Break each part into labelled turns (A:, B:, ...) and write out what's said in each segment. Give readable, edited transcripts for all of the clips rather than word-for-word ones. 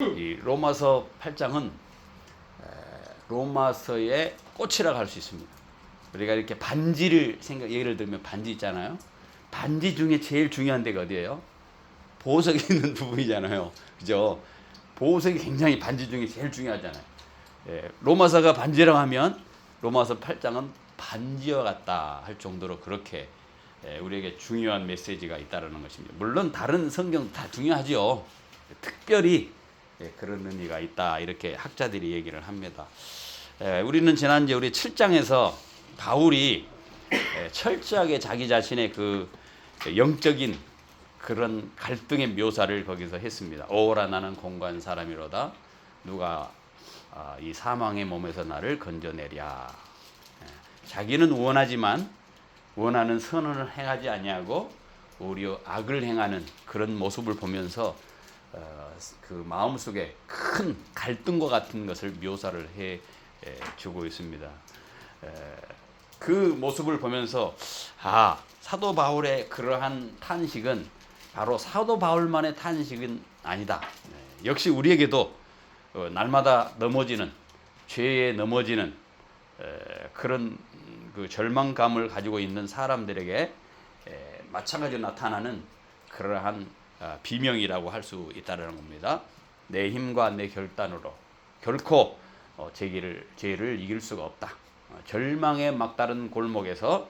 A: 이 로마서 8장은 로마서의 꽃이라고 할 수 있습니다. 우리가 이렇게 반지를 예를 들면 반지 있잖아요. 반지 중에 제일 중요한 데가 어디예요? 보석이 있는 부분이잖아요. 그죠? 보석이 굉장히 반지 중에 제일 중요하잖아요. 로마서가 반지라고 하면 로마서 8장은 반지와 같다 할 정도로 그렇게 우리에게 중요한 메시지가 있다는 것입니다. 물론 다른 성경 다 중요하죠. 특별히 그런 의미가 있다 이렇게 학자들이 얘기를 합니다. 우리는 지난주에 우리 7장에서 바울이 철저하게 자기 자신의 그 영적인 그런 갈등의 묘사를 거기서 했습니다. 오라 나는 공고한 사람이로다. 누가 이 사망의 몸에서 나를 건져내랴. 자기는 원하지만 원하는 선언을 행하지 아니하고 오히려 악을 행하는 그런 모습을 보면서 그 마음속에 큰 갈등과 같은 것을 묘사를 해 주고 있습니다. 그 모습을 보면서 사도 바울의 그러한 탄식은 바로 사도 바울만의 탄식은 아니다. 역시 우리에게도 날마다 넘어지는 죄에 넘어지는 그런 그 절망감을 가지고 있는 사람들에게 마찬가지로 나타나는 그러한 비명이라고 할 수 있다는 겁니다. 내 힘과 내 결단으로 결코 죄를 이길 수가 없다. 절망의 막다른 골목에서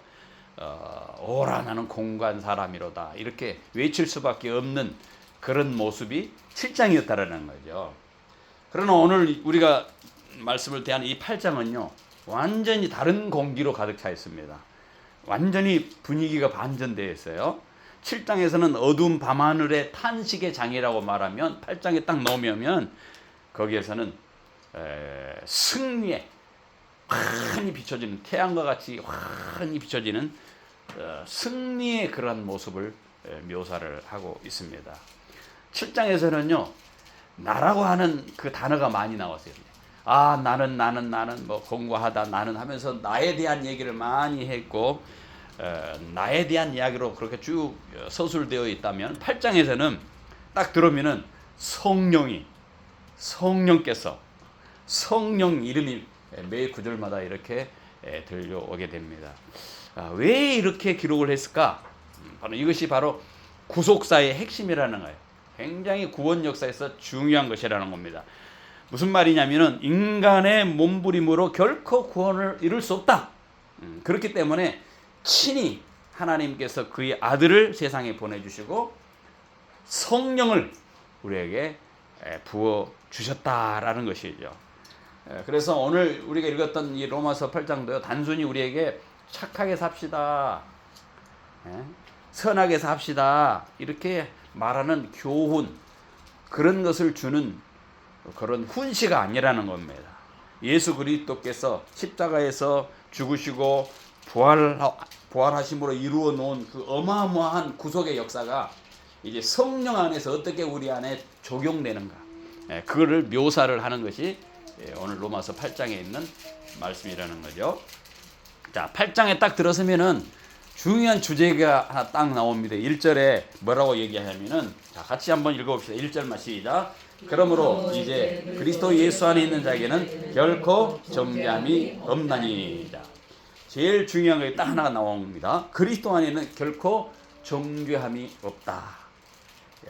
A: 오라 나는 공고한 사람이로다 이렇게 외칠 수밖에 없는 그런 모습이 7장이었다라는 거죠. 그러나 오늘 우리가 말씀을 대한 이 8장은요 완전히 다른 공기로 가득 차 있습니다. 완전히 분위기가 반전되어 있어요. 7장에서는 어두운 밤하늘의 탄식의 장이라고 말하면 8장에 딱 넣으면 거기에서는 승리의 환히 비춰지는 태양과 같이 환히 비춰지는 승리의 그러한 모습을 묘사를 하고 있습니다. 7장에서는요 나라고 하는 그 단어가 많이 나왔어요. 나는 뭐 공고하다 나는 하면서 나에 대한 얘기를 많이 했고 나에 대한 이야기로 그렇게 쭉 서술되어 있다면 8장에서는 딱 들으면은 성령께서 성령 이름이 매 구절마다 이렇게 들려오게 됩니다. 왜 이렇게 기록을 했을까? 바로 이것이 바로 구속사의 핵심이라는 거예요. 굉장히 구원 역사에서 중요한 것이라는 겁니다. 무슨 말이냐면은 인간의 몸부림으로 결코 구원을 이룰 수 없다. 그렇기 때문에 친히 하나님께서 그의 아들을 세상에 보내주시고 성령을 우리에게 부어 주셨다라는 것이죠. 그래서 오늘 우리가 읽었던 이 로마서 8장도요 단순히 우리에게 착하게 삽시다, 선하게 삽시다 이렇게 말하는 교훈 그런 것을 주는 그런 훈시가 아니라는 겁니다. 예수 그리스도께서 십자가에서 죽으시고 부활하심으로 이루어 놓은 그 어마어마한 구속의 역사가 이제 성령 안에서 어떻게 우리 안에 적용되는가 그거를 묘사를 하는 것이 오늘 로마서 8장에 있는 말씀이라는 거죠. 자, 8장에 딱 들어서면은 중요한 주제가 하나 딱 나옵니다. 1절에 뭐라고 얘기하냐면은 자, 같이 한번 읽어봅시다. 1절만 시작. 그러므로 이제 그리스도 예수 안에 있는 자에게는 결코 정죄함이 없나니. 자, 제일 중요한 게 딱 하나가 나옵니다. 그리스도 안에는 결코 정죄함이 없다.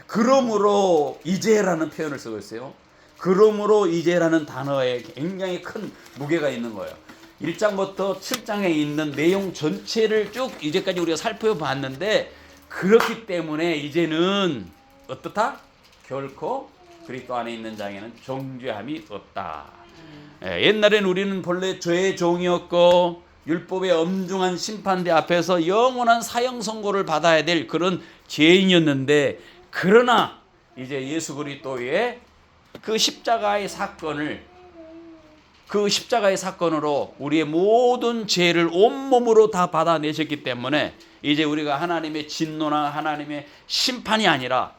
A: 그러므로 이제라는 표현을 쓰고 있어요. 그러므로 이제라는 단어에 굉장히 큰 무게가 있는 거예요. 1장부터 7장에 있는 내용 전체를 쭉 이제까지 우리가 살펴봤는데 그렇기 때문에 이제는 어떻다? 결코 그리스도 안에 있는 자에게는 정죄함이 없다. 옛날에는 우리는 본래 죄의 종이었고 율법의 엄중한 심판대 앞에서 영원한 사형 선고를 받아야 될 그런 죄인이었는데 그러나 이제 예수 그리스도의 그 십자가의 사건으로 우리의 모든 죄를 온몸으로 다 받아내셨기 때문에 이제 우리가 하나님의 진노나 하나님의 심판이 아니라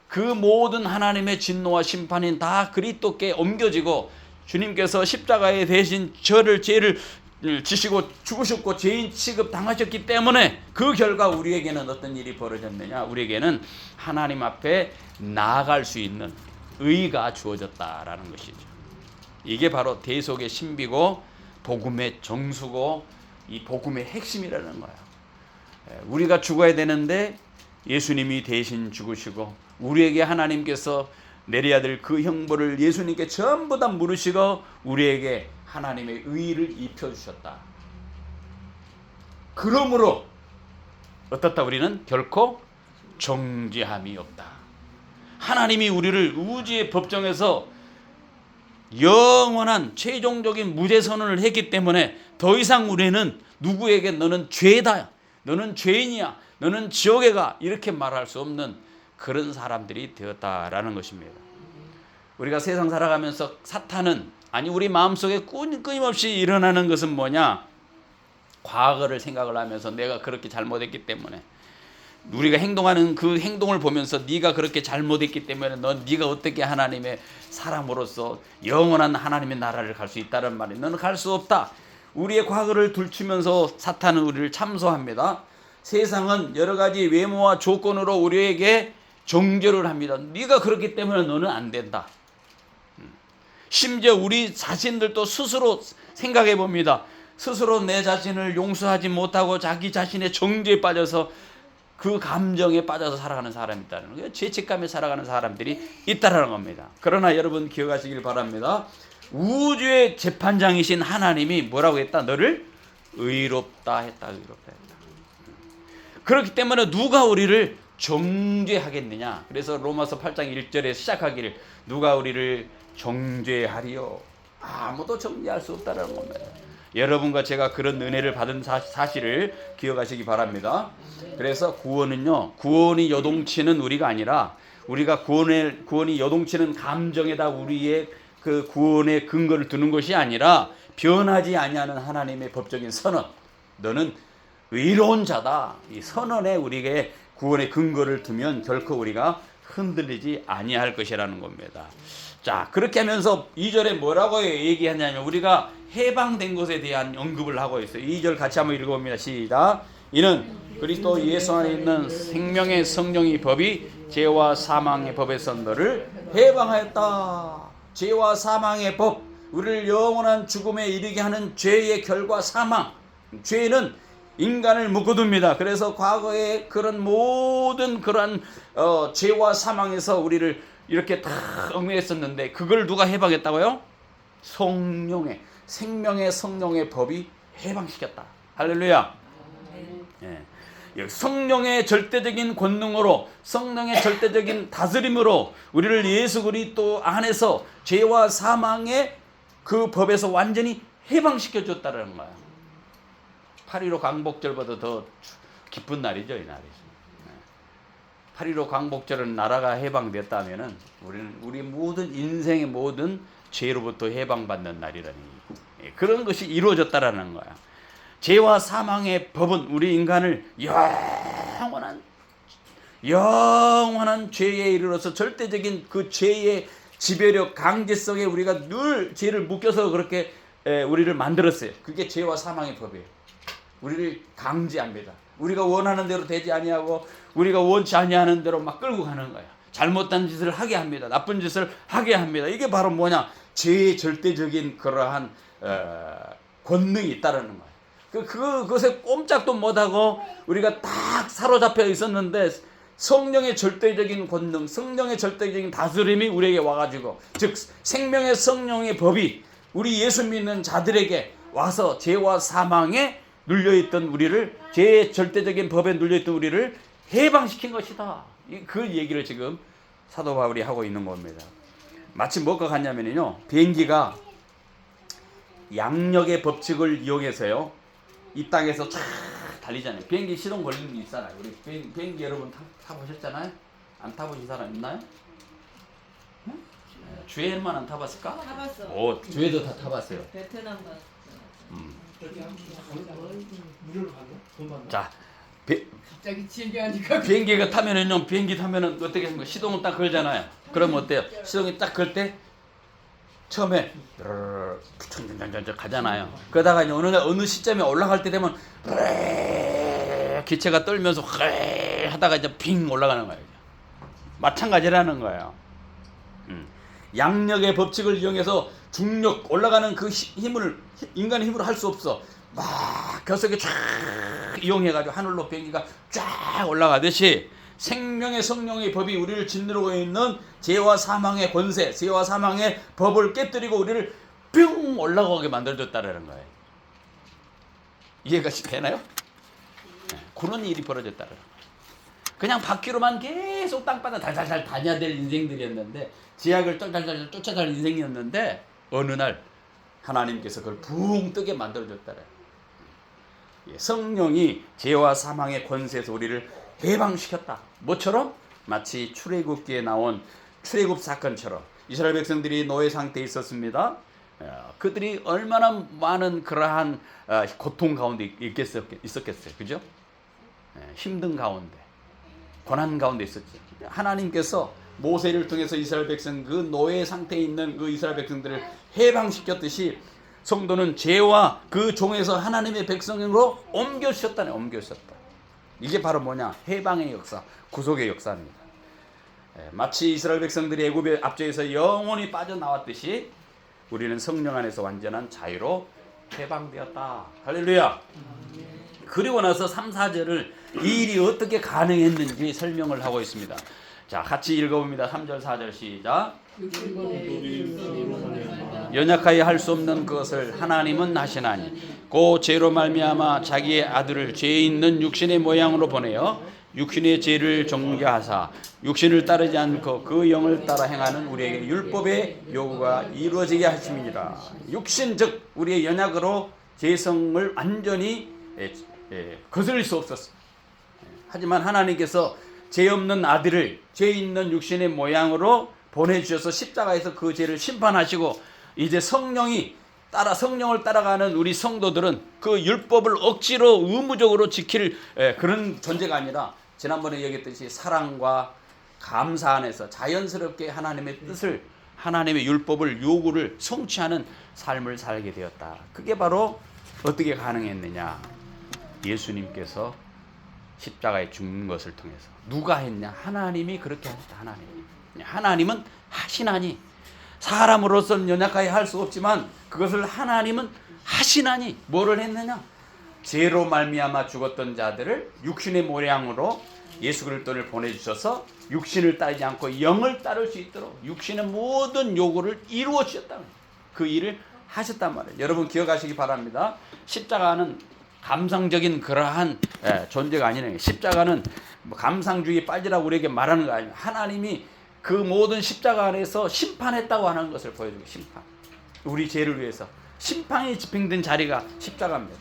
A: 그 모든 하나님의 진노와 심판이 다 그리스도께 옮겨지고 주님께서 십자가에 대신 죄를 지시고 죽으셨고 죄인 취급 당하셨기 때문에 그 결과 우리에게는 어떤 일이 벌어졌느냐? 우리에게는 하나님 앞에 나아갈 수 있는 의가 주어졌다라는 것이죠. 이게 바로 대속의 신비고 복음의 정수고 이 복음의 핵심이라는 거예요. 우리가 죽어야 되는데 예수님이 대신 죽으시고 우리에게 하나님께서 내려야 될 그 형벌을 예수님께 전부 다 물으시고 우리에게 하나님의 의를 입혀주셨다. 그러므로 어떻다? 우리는 결코 정죄함이 없다. 하나님이 우리를 우주의 법정에서 영원한 최종적인 무죄 선언을 했기 때문에 더 이상 우리는 누구에게 너는 죄다, 너는 죄인이야, 너는 지옥에 가 이렇게 말할 수 없는 그런 사람들이 되었다라는 것입니다. 우리가 세상 살아가면서 사탄은 아니 우리 마음속에 끊임없이 일어나는 것은 뭐냐? 과거를 생각을 하면서 내가 그렇게 잘못했기 때문에 우리가 행동하는 그 행동을 보면서 네가 그렇게 잘못했기 때문에 네가 어떻게 하나님의 사람으로서 영원한 하나님의 나라를 갈 수 있다는 말이 너는 갈 수 없다. 우리의 과거를 들추면서 사탄은 우리를 참소합니다. 세상은 여러 가지 외모와 조건으로 우리에게 정죄를 합니다. 네가 그렇기 때문에 너는 안 된다. 심지어 우리 자신들도 스스로 생각해 봅니다. 스스로 내 자신을 용서하지 못하고 자기 자신의 정죄에 빠져서 그 감정에 빠져서 살아가는 사람이 있다는 거예요. 죄책감에 살아가는 사람들이 있다는 겁니다. 그러나 여러분 기억하시길 바랍니다. 우주의 재판장이신 하나님이 뭐라고 했다? 너를 의롭다 했다. 의롭다 했다. 그렇기 때문에 누가 우리를 정죄하겠느냐? 그래서 로마서 8장 1절에 시작하기를 누가 우리를 정죄하리요? 아무도 정죄할 수 없다는 겁니다. 여러분과 제가 그런 은혜를 받은 사실을 기억하시기 바랍니다. 그래서 구원은요, 구원이 요동치는 우리가 아니라 우리가 구원이 요동치는 감정에다 우리의 그 구원의 근거를 두는 것이 아니라 변하지 아니하는 하나님의 법적인 선언. 너는 의로운 자다. 이 선언에 우리에게 구원의 근거를 두면 결코 우리가 흔들리지 아니할 것이라는 겁니다. 자, 그렇게 하면서 2절에 뭐라고 얘기하냐면 우리가 해방된 것에 대한 언급을 하고 있어요. 2절 같이 한번 읽어봅니다. 시작. 이는 그리스도 예수 안에 있는 생명의 성령의 법이 죄와 사망의 법에서 너를 해방하였다. 죄와 사망의 법, 우리를 영원한 죽음에 이르게 하는 죄의 결과 사망. 죄는 인간을 묶어둡니다. 그래서 과거에 그런 모든 그러한 죄와 사망에서 우리를 이렇게 다 얽매였었는데 그걸 누가 해방했다고요? 성령의 생명의 성령의 법이 해방시켰다. 할렐루야. 예. 성령의 절대적인 권능으로 성령의 절대적인 다스림으로 우리를 예수 그리스도 안에서 죄와 사망의 그 법에서 완전히 해방시켜 줬다는 거야. 8.15 광복절보다 더 기쁜 날이죠, 이 날이. 8.15 광복절은 나라가 해방됐다면은 우리는 우리 모든 인생의 모든 죄로부터 해방받는 날이라는 그런 것이 이루어졌다라는 거야. 죄와 사망의 법은 우리 인간을 영원한 죄에 이르러서 절대적인 그 죄의 지배력, 강제성에 우리가 늘 죄를 묶여서 그렇게 우리를 만들었어요. 그게 죄와 사망의 법이에요. 우리를 강제합니다. 우리가 원하는 대로 되지 아니하고 우리가 원치 아니하는 대로 막 끌고 가는 거야. 잘못된 짓을 하게 합니다. 나쁜 짓을 하게 합니다. 이게 바로 뭐냐? 죄의 절대적인 그러한 권능이 있다라는 거야. 그것에 꼼짝도 못하고 우리가 딱 사로잡혀 있었는데 성령의 절대적인 권능, 성령의 절대적인 다스림이 우리에게 와가지고 즉 생명의 성령의 법이 우리 예수 믿는 자들에게 와서 죄와 사망에 눌려있던 우리를 죄의 절대적인 법에 눌려있던 우리를 해방시킨 것이다. 그 얘기를 지금 사도 바울이 하고 있는 겁니다. 마치 뭐가 같냐면요, 비행기가 양력의 법칙을 이용해서요 이 땅에서 쫙 달리잖아요. 비행기 시동 걸리는 게 있잖아요. 우리 비행기 여러분 타보셨잖아요. 안 타보신 사람 있나요? 응? 주에만 안 타봤을까?
B: 타봤어.
A: 오, 주에도 다 타봤어요.
B: 베트남 갔어.
A: 자,
B: 갑자기 즐겨하니까
A: 비행기가 타면은요, 비행기 타면은 어떻게 합니까? 시동을 딱 걸잖아요. 그러면 어때요? 시동이 딱 걸 때 처음에 가잖아요. 그러다가 이제 어느 시점에 올라갈 때 되면 기체가 떨면서 하다가 이제 빙 올라가는 거예요. 마찬가지라는 거예요. 양력의 법칙을 이용해서 중력 올라가는 그 힘을 인간의 힘으로 할 수 없어. 막 벼슬에 쫙 이용해가지고 하늘로 비행기가 쫙 올라가듯이 생명의 성령의 법이 우리를 짓누르고 있는 죄와 사망의 권세, 죄와 사망의 법을 깨뜨리고 우리를 뿅 올라가게 만들어줬다라는 거예요. 이해가 되나요? 그런 일이 벌어졌다라는 거예요. 그냥 바퀴로만 계속 땅바닥 달달달 다녀야 될 인생들이었는데, 지약을 달달달 쫓아갈 인생이었는데, 어느 날 하나님께서 그걸 붕 뜨게 만들어줬다라는 거예요. 성령이 죄와 사망의 권세에서 우리를 해방시켰다. 뭐처럼? 마치 출애굽기에 나온 출애굽 사건처럼 이스라엘 백성들이 노예 상태에 있었습니다. 그들이 얼마나 많은 그러한 고통 가운데 있었겠어요. 그죠? 힘든 가운데, 고난 가운데 있었죠. 하나님께서 모세를 통해서 이스라엘 백성, 그 노예 상태에 있는 그 이스라엘 백성들을 해방시켰듯이 성도는 죄와 그 종에서 하나님의 백성으로 옮겨주셨다네. 옮겨주셨다. 이게 바로 뭐냐? 해방의 역사, 구속의 역사입니다. 마치 이스라엘 백성들이 애굽의 압제에서 영원히 빠져나왔듯이 우리는 성령 안에서 완전한 자유로 해방되었다. 할렐루야. 그리고 나서 3, 4절을 이 일이 어떻게 가능했는지 설명을 하고 있습니다. 자, 같이 읽어봅니다. 3절, 4절 시작. 연약하여 할 수 없는 것을 하나님은 하시나니 그 죄로 말미암아 자기의 아들을 죄 있는 육신의 모양으로 보내어 육신의 죄를 정죄하사 육신을 따르지 않고 그 영을 따라 행하는 우리에게 율법의 요구가 이루어지게 하심이니라. 육신 즉 우리의 연약으로 죄성을 완전히 거스릴 수 없었어. 하지만 하나님께서 죄 없는 아들을 죄 있는 육신의 모양으로 보내주셔서 십자가에서 그 죄를 심판하시고, 이제 성령을 따라가는 우리 성도들은 그 율법을 억지로 의무적으로 지킬 그런 존재가 아니라, 지난번에 얘기했듯이 사랑과 감사 안에서 자연스럽게 하나님의 뜻을, 하나님의 율법을, 요구를 성취하는 삶을 살게 되었다. 그게 바로 어떻게 가능했느냐? 예수님께서 십자가에 죽는 것을 통해서. 누가 했냐? 하나님이 그렇게 하셨다. 하나님은 하시나니, 사람으로서는 연약하게 할 수 없지만 그것을 하나님은 하시나니 뭐를 했느냐? 죄로 말미암아 죽었던 자들을 육신의 모양으로 예수 그리스도를 보내주셔서 육신을 따르지 않고 영을 따를 수 있도록 육신의 모든 요구를 이루어 주셨다는 거예요. 그 일을 하셨단 말이에요. 여러분 기억하시기 바랍니다. 십자가는 감상적인 그러한 존재가 아니네요. 십자가는 감상주의 빠지라고 우리에게 말하는 거 아니에요. 하나님이 그 모든 십자가 안에서 심판했다고 하는 것을 보여주고, 심판. 우리 죄를 위해서 심판이 집행된 자리가 십자가입니다.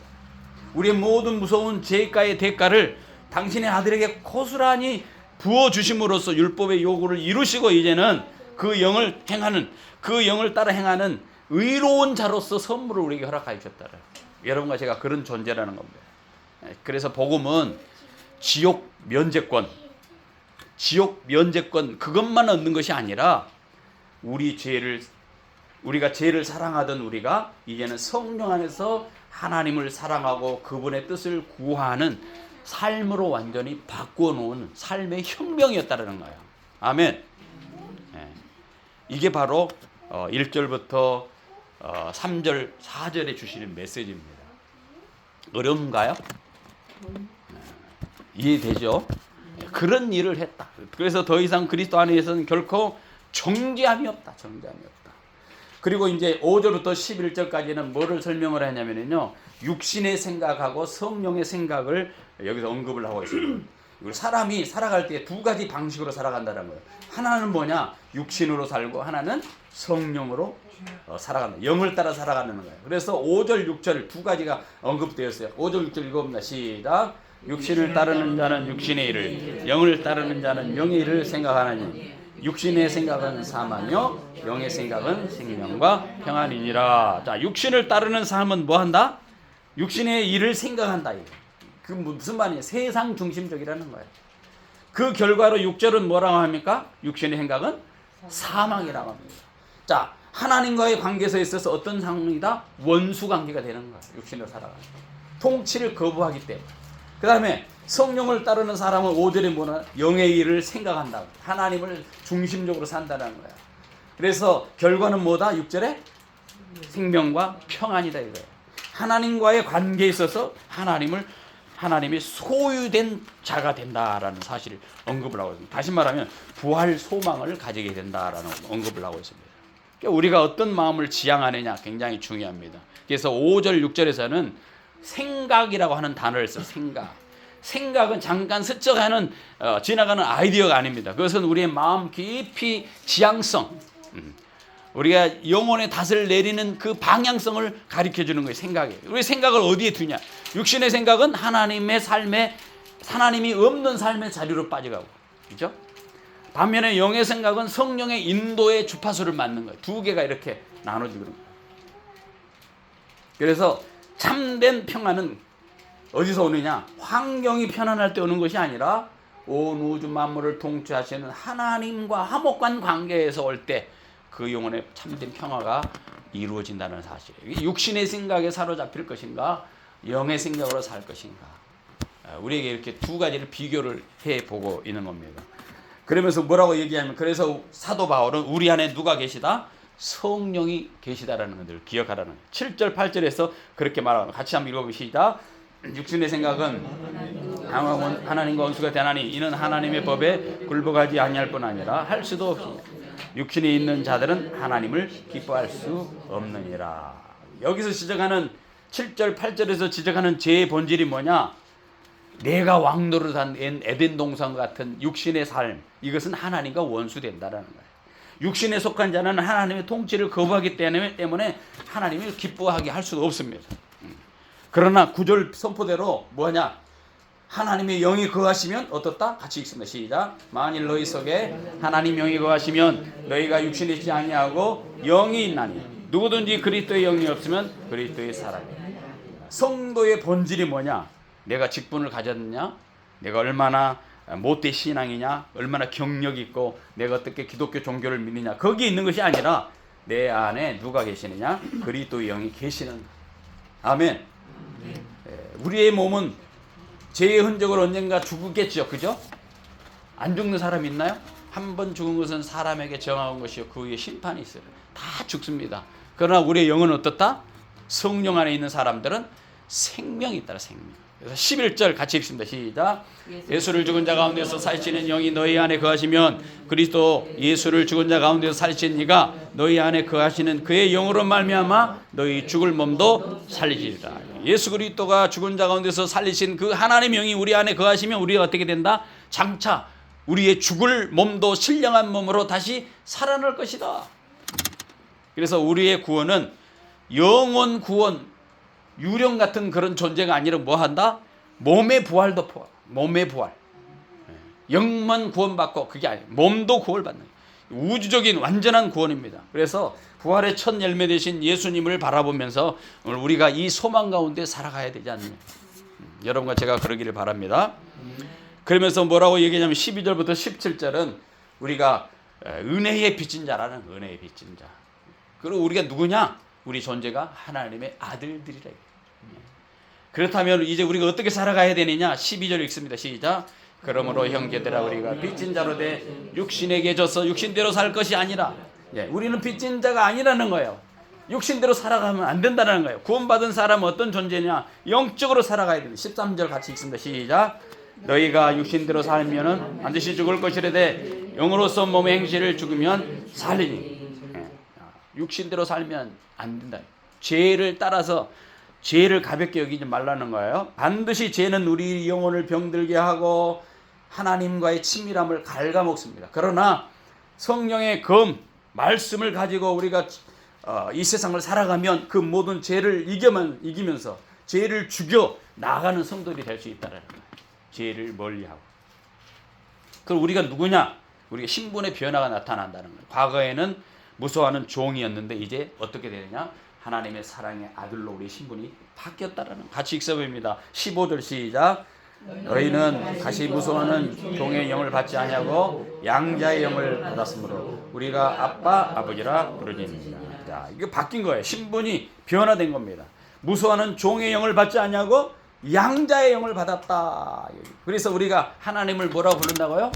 A: 우리의 모든 무서운 죄가의 대가를 당신의 아들에게 고스란히 부어주심으로써 율법의 요구를 이루시고, 이제는 그 영을 행하는, 그 영을 따라 행하는 의로운 자로서 선물을 우리에게 허락하여 주셨다. 여러분과 제가 그런 존재라는 겁니다. 그래서 복음은 지옥 면제권 그것만 얻는 것이 아니라, 우리가 죄를 사랑하던 우리가 이제는 성령 안에서 하나님을 사랑하고 그분의 뜻을 구하는 삶으로 완전히 바꾸어 놓은 삶의 혁명이었다는 거예요. 아멘. 이게 바로 1절부터 3절, 4절에 주시는 메시지입니다. 어려운가요? 이해되죠? 그런 일을 했다. 그래서 더 이상 그리스도 안에서는 결코 정죄함이 없다. 그리고 이제 5절부터 11절까지는 뭐를 설명을 하냐면요, 육신의 생각하고 성령의 생각을 여기서 언급을 하고 있습니다. 사람이 살아갈 때 두 가지 방식으로 살아간다는 거예요. 하나는 뭐냐? 육신으로 살고, 하나는 성령으로 살아간다. 영을 따라 살아가는 거예요. 그래서 5절, 6절 두 가지가 언급되었어요. 5절, 6절 읽어봅니다. 시작. 육신을 따르는 자는 육신의 일을, 영을 따르는 자는 영의 일을 생각하나니 육신의 생각은 사망이요 영의 생각은 생명과 평안이니라. 자, 육신을 따르는 사람은 뭐 한다? 육신의 일을 생각한다. 그 무슨 말이에요? 세상 중심적이라는 거예요. 그 결과로 6절은 뭐라고 합니까? 육신의 생각은 사망이라고 합니다. 자, 하나님과의 관계에서 있어서 어떤 상황이다? 원수 관계가 되는 거예요. 육신으로 살아가는 통치를 거부하기 때문에. 그 다음에 성령을 따르는 사람은 5절에 뭐냐? 영의 일을 생각한다. 하나님을 중심적으로 산다는 거야. 그래서 결과는 뭐다? 6절에 생명과 평안이다 이거예요. 하나님과의 관계에 있어서 하나님이 소유된 자가 된다라는 사실을 언급을 하고 있습니다. 다시 말하면 부활 소망을 가지게 된다라는 언급을 하고 있습니다. 그러니까 우리가 어떤 마음을 지향하느냐 굉장히 중요합니다. 그래서 5절 6절에서는 생각이라고 하는 단어를 써요. 생각은 잠깐 스쳐가는 지나가는 아이디어가 아닙니다. 그것은 우리의 마음 깊이 지향성, 우리가 영혼의 닷을 내리는 그 방향성을 가르쳐 주는 거예요. 생각이에요. 우리 생각을 어디에 두냐? 육신의 생각은 하나님의 삶에, 하나님이 없는 삶의 자리로 빠져가고, 그렇죠? 반면에 영의 생각은 성령의 인도의 주파수를 맞는 거예요. 두 개가 이렇게 나눠지는 거예요. 그래서 참된 평안은 어디서 오느냐? 환경이 편안할 때 오는 것이 아니라 온 우주 만물을 통치하시는 하나님과 화목한 관계에서 올 때 그 영혼의 참된 평화가 이루어진다는 사실이에요. 육신의 생각에 사로잡힐 것인가, 영의 생각으로 살 것인가. 우리에게 이렇게 두 가지를 비교를 해보고 있는 겁니다. 그러면서 뭐라고 얘기하면, 그래서 사도 바울은 우리 안에 누가 계시다? 성령이 계시다라는 것을 기억하라는 거예요. 7절 8절에서 그렇게 말하고, 같이 한번 읽어보시다. 육신의 생각은 하나님과 원수가 되나니 이는 하나님의 법에 굴복하지 아니할 뿐 아니라 할 수도 없으니 육신이 있는 자들은 하나님을 기뻐할 수 없느니라. 여기서 지적하는 7절 8절에서 지적하는 죄의 본질이 뭐냐? 내가 왕노릇한 에덴 동산 같은 육신의 삶, 이것은 하나님과 원수된다라는 거예요. 육신에 속한 자는 하나님의 통치를 거부하기 때문에 하나님을 기뻐하게 할 수가 없습니다. 그러나 9절 선포대로 뭐냐? 하나님의 영이 거하시면 어떻다? 같이 읽습니다. 시작. 만일 너희 속에 하나님 영이 거하시면 너희가 육신이 있지 아니하고 영이 있나니 누구든지 그리스도의 영이 없으면 그리스도의 사람이라. 성도의 본질이 뭐냐? 내가 직분을 가졌느냐? 내가 얼마나 못된 신앙이냐? 얼마나 경력이 있고 내가 어떻게 기독교 종교를 믿느냐? 거기에 있는 것이 아니라 내 안에 누가 계시느냐? 그리스도의 영이 계시는. 아멘. 우리의 몸은 죄의 흔적을 언젠가 죽겠죠. 그죠? 안 죽는 사람 있나요? 한 번 죽은 것은 사람에게 정한 것이요 그 위에 심판이 있어요. 다 죽습니다. 그러나 우리의 영은 어떻다? 성령 안에 있는 사람들은 생명이 있다. 생명. 그래서 11절 같이 읽습니다. 시작. 예수를 죽은 자 가운데서 살리시는 영이 너희 안에 거하시면 그리스도 예수를 죽은 자 가운데서 살리신 이가 너희 안에 거하시는 그의 영으로 말미암아 너희 죽을 몸도 살리시리라. 예수 그리스도가 죽은 자 가운데서 살리신 그 하나님의 영이 우리 안에 거하시면 우리가 어떻게 된다? 장차 우리의 죽을 몸도 신령한 몸으로 다시 살아날 것이다. 그래서 우리의 구원은 영원 구원, 유령 같은 그런 존재가 아니라 뭐 한다? 몸의 부활도 포함. 몸의 부활. 영만 구원받고 그게 아니에요. 몸도 구원받는 거예요. 우주적인 완전한 구원입니다. 그래서 부활의 첫 열매 되신 예수님을 바라보면서 오늘 우리가 이 소망 가운데 살아가야 되지 않느냐. 여러분과 제가 그러기를 바랍니다. 그러면서 뭐라고 얘기하냐면 12절부터 17절은 우리가 은혜에 빚진 자라는 은혜에 빚진 자. 그리고 우리가 누구냐? 우리 존재가 하나님의 아들들이라. 그렇다면 이제 우리가 어떻게 살아가야 되느냐? 12절 읽습니다. 시작. 그러므로 형제들아 우리가 빚진 자로 돼 육신에게 져서 육신대로 살 것이 아니라, 우리는 빚진 자가 아니라는 거예요. 육신대로 살아가면 안 된다는 거예요. 구원받은 사람은 어떤 존재냐? 영적으로 살아가야 됩니다. 13절 같이 읽습니다. 시작. 너희가 육신대로 살면은 반드시 죽을 것이라되 영으로서 몸의 행실을 죽으면 살리니. 육신대로 살면 안 된다. 죄를 따라서 죄를 가볍게 여기지 말라는 거예요. 반드시 죄는 우리 영혼을 병들게 하고 하나님과의 친밀함을 갉아먹습니다. 그러나 성령의 검, 말씀을 가지고 우리가 이 세상을 살아가면 그 모든 죄를 이기면서 죄를 죽여 나가는 성도들이 될 수 있다는 거예요. 죄를 멀리하고. 그럼 우리가 누구냐? 우리가 신분의 변화가 나타난다는 거예요. 과거에는 무서워하는 종이었는데 이제 어떻게 되느냐? 하나님의 사랑의 아들로 우리 신분이 바뀌었다라는. 같이 읽어봅니다. 15절 시작. 너희는 다시 무서워하는 종의 영을 받지 아니하고 양자의 영을 받았으므로 우리가 아빠 아버지라 부르짖느니라. 자, 이게 바뀐 거예요. 신분이 변화된 겁니다. 무서워하는 종의 영을 받지 아니하고 양자의 영을 받았다. 그래서 우리가 하나님을 뭐라고 부른다고요?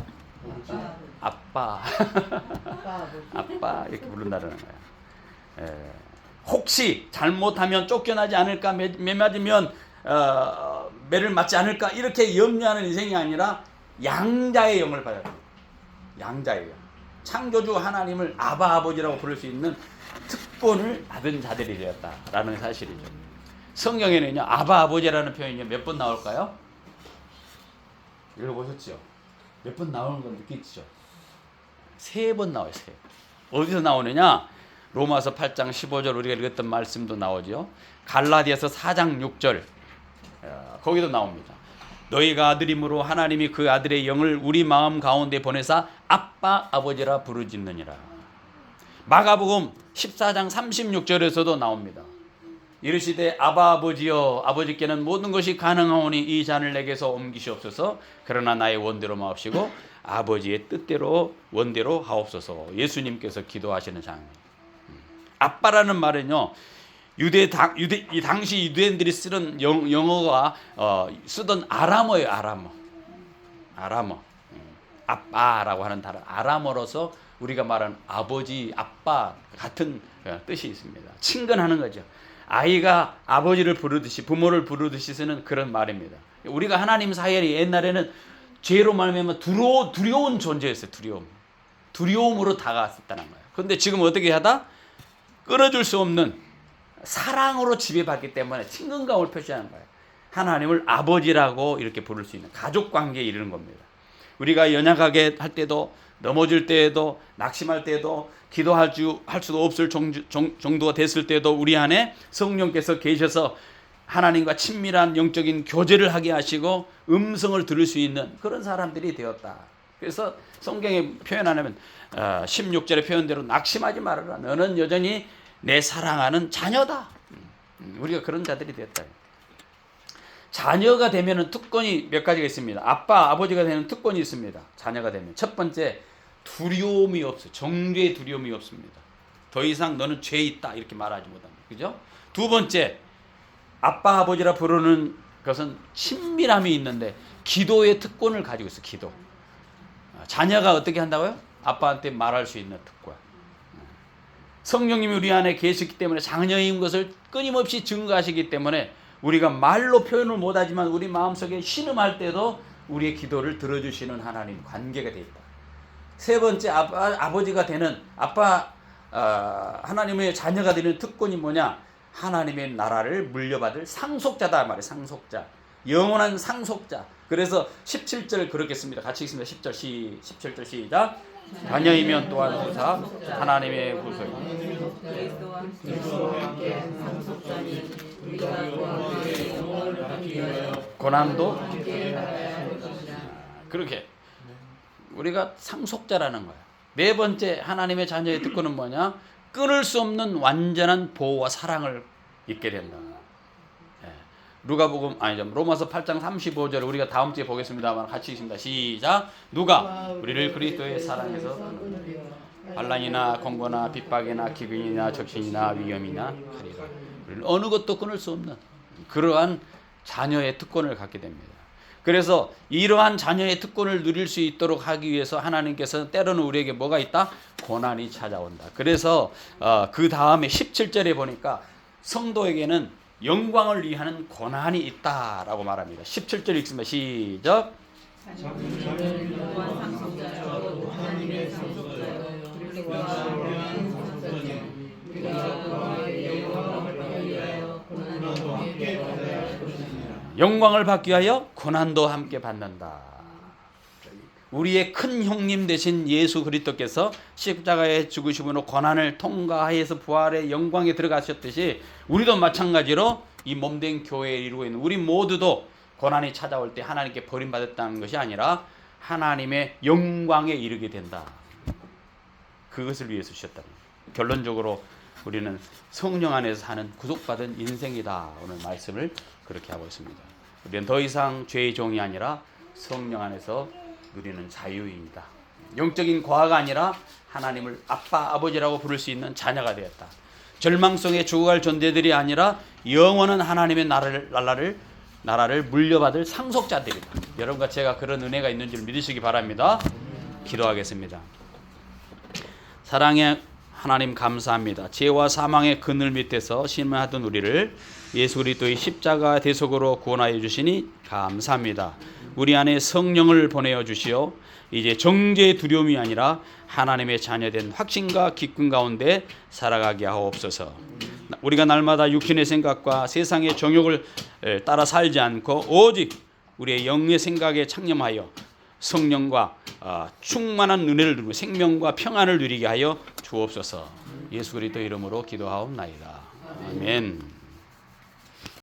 A: 아빠,
B: 아빠 아버지.
A: 아빠 이렇게 부른다는 거야. 혹시 잘못하면 쫓겨나지 않을까, 매 맞으면 매를 맞지 않을까 이렇게 염려하는 인생이 아니라 양자의 영을 받아야 돼. 양자의 영. 창조주 하나님을 아바 아버지라고 부를 수 있는 특권을 받은 자들이 되었다라는 사실이죠. 성경에는요 아바 아버지라는 표현이 몇 번 나올까요? 읽어보셨죠? 몇 번 나오는 건 느끼시죠? 3번 나와요. 3번. 어디서 나오느냐? 로마서 8장 15절 우리가 읽었던 말씀도 나오죠. 갈라디아서 4장 6절 거기도 나옵니다. 너희가 아들임으로 하나님이 그 아들의 영을 우리 마음 가운데 보내사 아빠 아버지라 부르짖느니라. 마가복음 14장 36절에서도 나옵니다. 이르시되 아바 아버지여 아버지께는 모든 것이 가능하오니 이 잔을 내게서 옮기시옵소서. 그러나 나의 원대로 마옵시고 아버지의 뜻대로 원대로 하옵소서. 예수님께서 기도하시는 장면. 아빠라는 말은요 이 당시 유대인들이 쓰는 영어가 쓰던 아람어예요. 아람어. 아빠라고 하는 단어 아람어로서 우리가 말하는 아버지, 아빠 같은 뜻이 있습니다. 친근하는 거죠. 아이가 아버지를 부르듯이 부모를 부르듯이 쓰는 그런 말입니다. 우리가 하나님 사이에 옛날에는 죄로 말미암아 두려운 존재였어요. 두려움으로 다가왔었다는 거예요. 그런데 지금 어떻게 하다? 끊어줄 수 없는 사랑으로 지배받기 때문에 친근감을 표시하는 거예요. 하나님을 아버지라고 이렇게 부를 수 있는 가족 관계에 이르는 겁니다. 우리가 연약하게 할 때도 넘어질 때에도 낙심할 때에도 기도할 수도 없을 정도가 됐을 때도 우리 안에 성령께서 계셔서 하나님과 친밀한 영적인 교제를 하게 하시고 음성을 들을 수 있는 그런 사람들이 되었다. 그래서 성경에 표현하면 16절의 표현대로 낙심하지 말아라. 너는 여전히 내 사랑하는 자녀다. 우리가 그런 자들이 되었다. 자녀가 되면 특권이 몇 가지가 있습니다. 아빠, 아버지가 되는 특권이 있습니다. 자녀가 되면. 첫 번째, 두려움이 없어요. 정죄의 두려움이 없습니다. 더 이상 너는 죄 있다 이렇게 말하지 못합니다. 그죠? 두 번째, 아빠, 아버지라 부르는 것은 친밀함이 있는데 기도의 특권을 가지고 있어요. 기도. 자녀가 어떻게 한다고요? 아빠한테 말할 수 있는 특권. 성령님이 우리 안에 계시기 때문에 자녀인 것을 끊임없이 증거하시기 때문에 우리가 말로 표현을 못하지만 우리 마음속에 신음할 때도 우리의 기도를 들어주시는 하나님 관계가 되어 있다. 세 번째, 아버지가 되는 하나님의 자녀가 되는 특권이 뭐냐? 하나님의 나라를 물려받을 상속자다 말이에요. 상속자. 영원한 상속자. 그래서 17절 그렇게 씁니다. 같이 읽습니다. 17절 시작. 자녀이면 또한 후사 하나님의 후손. 고난도 그렇게 우리가 상속자라는 거예요. 네 번째 하나님의 자녀의 특권은 뭐냐? 끊을 수 없는 완전한 보호와 사랑을 잊게 된다. 누가복음 로마서 8장 35절 우리가 다음 주에 보겠습니다만 같이 읽습니다. 시작. 누가 우리를 그리스도의 사랑에서 반란이나 권고나 핍박이나 기근이나 적신이나 위험이나 하리라. 우리는 어느 것도 끊을 수 없는 그러한 자녀의 특권을 갖게 됩니다. 그래서 이러한 자녀의 특권을 누릴 수 있도록 하기 위해서 하나님께서 때로는 우리에게 뭐가 있다? 고난이 찾아온다. 그래서 그 다음에 17절에 보니까 성도에게는 영광을 위하는 고난이 있다라고 말합니다. 17절 읽습니다. 시작. 영광을 받기 위하여 고난도 함께 받는다. 우리의 큰 형님 되신 예수 그리스도께서 십자가에 죽으심으로 고난을 통과하여서 부활의 영광에 들어가셨듯이 우리도 마찬가지로 이 몸된 교회에 이루고 있는 우리 모두도 고난이 찾아올 때 하나님께 버림받았다는 것이 아니라 하나님의 영광에 이르게 된다. 그것을 위해서 주셨다. 결론적으로 우리는 성령 안에서 사는 구속받은 인생이다. 오늘 말씀을 그렇게 하고 있습니다. 우리는 더 이상 죄의 종이 아니라 성령 안에서 누리는 자유입니다. 영적인 과가 아니라 하나님을 아빠, 아버지라고 부를 수 있는 자녀가 되었다. 절망 속에 죽어갈 존재들이 아니라 영원한 하나님의 나라를 물려받을 상속자들이다. 여러분과 제가 그런 은혜가 있는 줄 믿으시기 바랍니다. 기도하겠습니다. 사랑의 하나님 감사합니다. 죄와 사망의 그늘 밑에서 신음하던 우리를 예수 그리스도의 십자가 대속으로 구원하여 주시니 감사합니다. 우리 안에 성령을 보내어 주시어 이제 정죄의 두려움이 아니라 하나님의 자녀된 확신과 기쁨 가운데 살아가게 하옵소서. 우리가 날마다 육신의 생각과 세상의 정욕을 따라 살지 않고 오직 우리의 영의 생각에 창념하여 성령과 충만한 은혜를 누리고 생명과 평안을 누리게 하여 주옵소서. 예수 그리스도 이름으로 기도하옵나이다. 아멘.